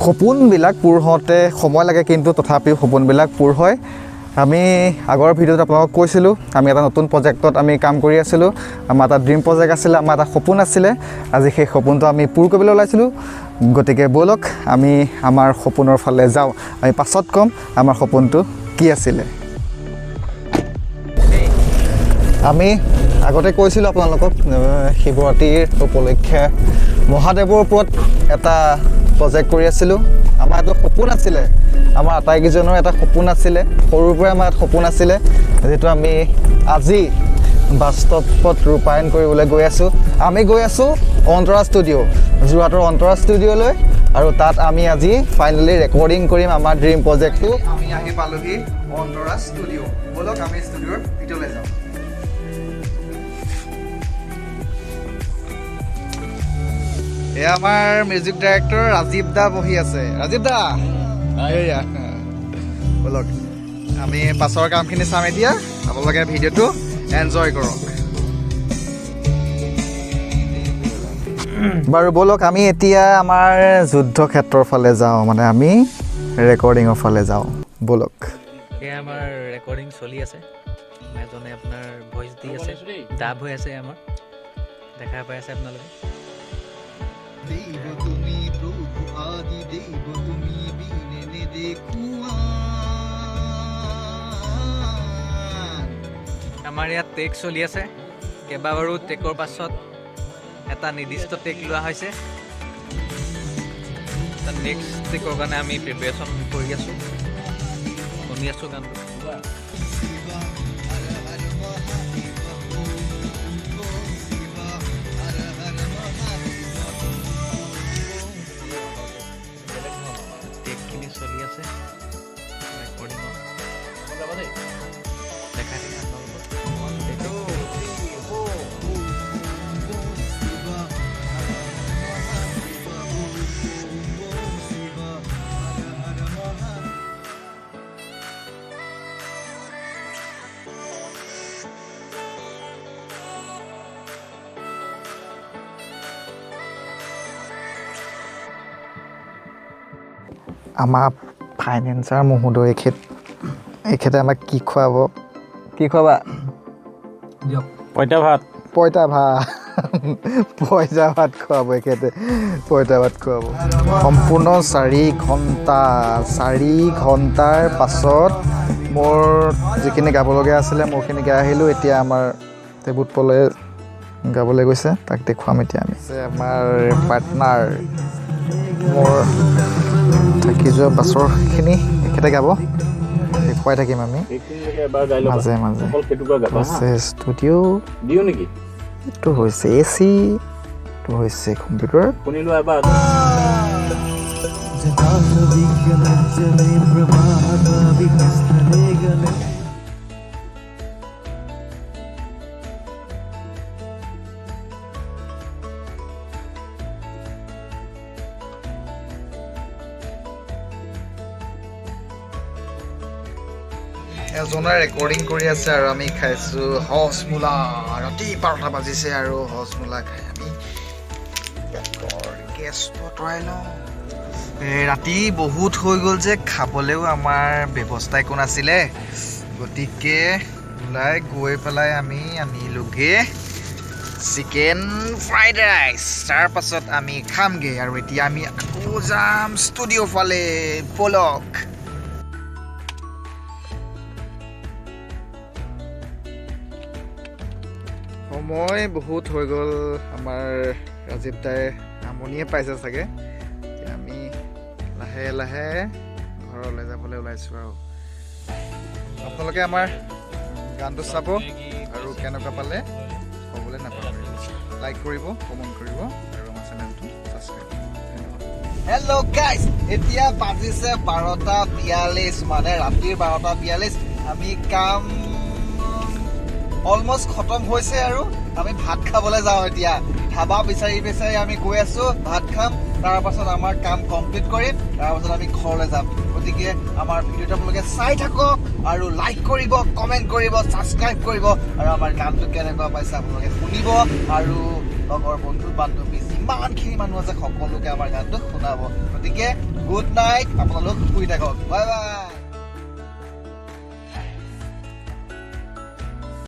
সপোনবিলাক পূৰ হওঁতে সময় লাগে, কিন্তু তথাপিও সপোনবিলাক পূৰ হয়। আমি আগৰ ভিডিঅ'ত আপোনালোকক কৈছিলোঁ আমি এটা নতুন প্ৰজেক্টত আমি কাম কৰি আছিলোঁ। আমাৰ এটা ড্ৰিম প্ৰজেক্ট আছিলে, আমাৰ এটা সপোন আছিলে। আজি সেই সপোনটো আমি পূৰ কৰিবলৈ ওলাইছিলোঁ। গতিকে ব'লক আমি আমাৰ সপোনৰ ফালে যাওঁ। আমি পাছত ক'ম আমাৰ সপোনটো কি আছিলে। আমি আগতে কৈছিলোঁ আপোনালোকক শিৱৰাত্ৰিৰ উপলক্ষে মহাদেৱৰ ওপৰত এটা প্ৰজেক্ট কৰি আছিলোঁ। আমাৰ এটা সপোন আছিলে, আমাৰ আটাইকেইজনৰ এটা সপোন আছিলে, সৰুৰ পৰাই আমাৰ এটা সপোন আছিলে, যিটো আমি আজি বাস্তৱত ৰূপায়ণ কৰিবলৈ গৈ আছোঁ। আমি গৈ আছোঁ অন্তৰা ষ্টুডিঅ', যোৰহাটৰ অন্তৰা ষ্টুডিঅ'লৈ, আৰু তাত আমি আজি ফাইনেলি ৰেকৰ্ডিং কৰিম আমাৰ ড্ৰিম প্ৰজেক্টটো। আমি আহি পালোহি অন্তৰা ষ্টুডিঅ'। ব'লক আমি ষ্টুডিঅ'ৰ ভিতৰলৈ যাওঁ। এয়া আমাৰ মিউজিক ডাইৰেক্টৰ ৰাজীৱ দা বহি আছে। ৰাজীৱ দা এয়া ব'লক আমি পাছৰ কামখিনি চাম এতিয়া। আপোনালোকে ভিডিঅ'টো এনজয় কৰক। বাৰু ব'লক আমি এতিয়া আমাৰ যুদ্ধক্ষেত্ৰৰ ফালে যাওঁ, মানে আমি ৰেকৰ্ডিঙৰ ফালে যাওঁ। ব'লক। এয়া আমাৰ ৰেকৰ্ডিং চলি আছে। এজনে আপোনাৰ ভইচ দি আছে, ডাব হৈ আছে। আমাৰ দেখা পাই আছে আপোনালোকে। আমাৰ ইয়াত টেক চলি আছে। কেইবাবাৰো টেকৰ পাছত এটা নিৰ্দিষ্ট টেক লোৱা হৈছে। নেক্সট টেকৰ কাৰণে আমি প্ৰিপেৰেশ্যন কৰি আছোঁ, শুনি আছোঁ গানটো। টেকখিনি চলি আছে ৰেকৰ্ডিঙৰ। দেখাই থাকে আমাৰ ফাইনেন্সাৰ মহোদয় এখেতে আমাক কি খুৱাব? কি খুৱাবা? পইতা ভাত। পইতা ভাত খুৱাব এখেতে। পইতা ভাত খুৱাব। সম্পূৰ্ণ 4 ঘণ্টাৰ পাছত মোৰ যিখিনি গাবলগীয়া আছিলে মোৰখিনি গাই আহিলোঁ। এতিয়া আমাৰ টেবুত পলে গাবলৈ গৈছে, তাক দেখুৱাম এতিয়া আমি। আমাৰ পাৰ্টনাৰ মোৰ থাকি যোৱা বাছৰখিনি এখেতে গাব, দেখুৱাই থাকিম আমি মাজে মাজে। হৈছে ষ্টুডিঅ' দিওঁ নেকি? এইটো হৈছে AC, এইটো হৈছে কম্পিউটাৰ। শুনিলোঁ এবাৰ। এজনে ৰেকৰ্ডিং কৰি আছে আৰু আমি খাইছোঁ হজমোলা। ৰাতি 12টা বাজিছে আৰু হজমোলা খাই আমি গেছটো আঁতৰাই লওঁ। ৰাতি বহুত হৈ গ'ল যে খাবলৈও আমাৰ ব্যৱস্থা একো নাছিলে, গতিকে ওলাই গৈ পেলাই আমি আনিলোগৈ চিকেন ফ্ৰাইড ৰাইচ। তাৰপাছত আমি খামগৈ আৰু এতিয়া আমি আকৌ যাম ষ্টুডিঅ' ফালে। ব'লক। সময় বহুত হৈ গ'ল, আমাৰ ৰাজীৱ দাই আমনিয়ে পাইছে চাগে। এতিয়া আমি লাহে লাহে ঘৰলৈ যাবলৈ ওলাইছোঁ আৰু আপোনালোকে আমাৰ গানটো চাব আৰু কেনেকুৱা পালে ক'বলৈ নাপাহৰিব। লাইক কৰিব, কমেণ্ট কৰিব আৰু আমাৰ চেনেলটো ছাবস্ক্ৰাইব কৰিব। হেল্ল' গাইজ, এতিয়া বাজিছে 12:42, মানে ৰাতিৰ 12:42। আমি কাম অলমষ্ট খতম হৈছে আৰু আমি ভাত খাবলৈ যাওঁ। এতিয়া ধাবা বিচাৰি আমি গৈ আছোঁ, ভাত খাম। তাৰপাছত আমাৰ কাম কমপ্লিট কৰিম, তাৰপাছত আমি ঘৰলৈ যাম। গতিকে আমাৰ ভিডিঅ'টো আপোনালোকে চাই থাকক আৰু লাইক কৰিব, কমেণ্ট কৰিব, ছাবস্ক্ৰাইব কৰিব, আৰু আমাৰ গানটো কেনেকুৱা পাইছে আপোনালোকে শুনিব, আৰু লগৰ বন্ধু বান্ধৱী যিমানখিনি মানুহ আছে সকলোকে আমাৰ গানটো শুনাব। গতিকে গুড নাইট আপোনালোক শুই থাকক বাই বাই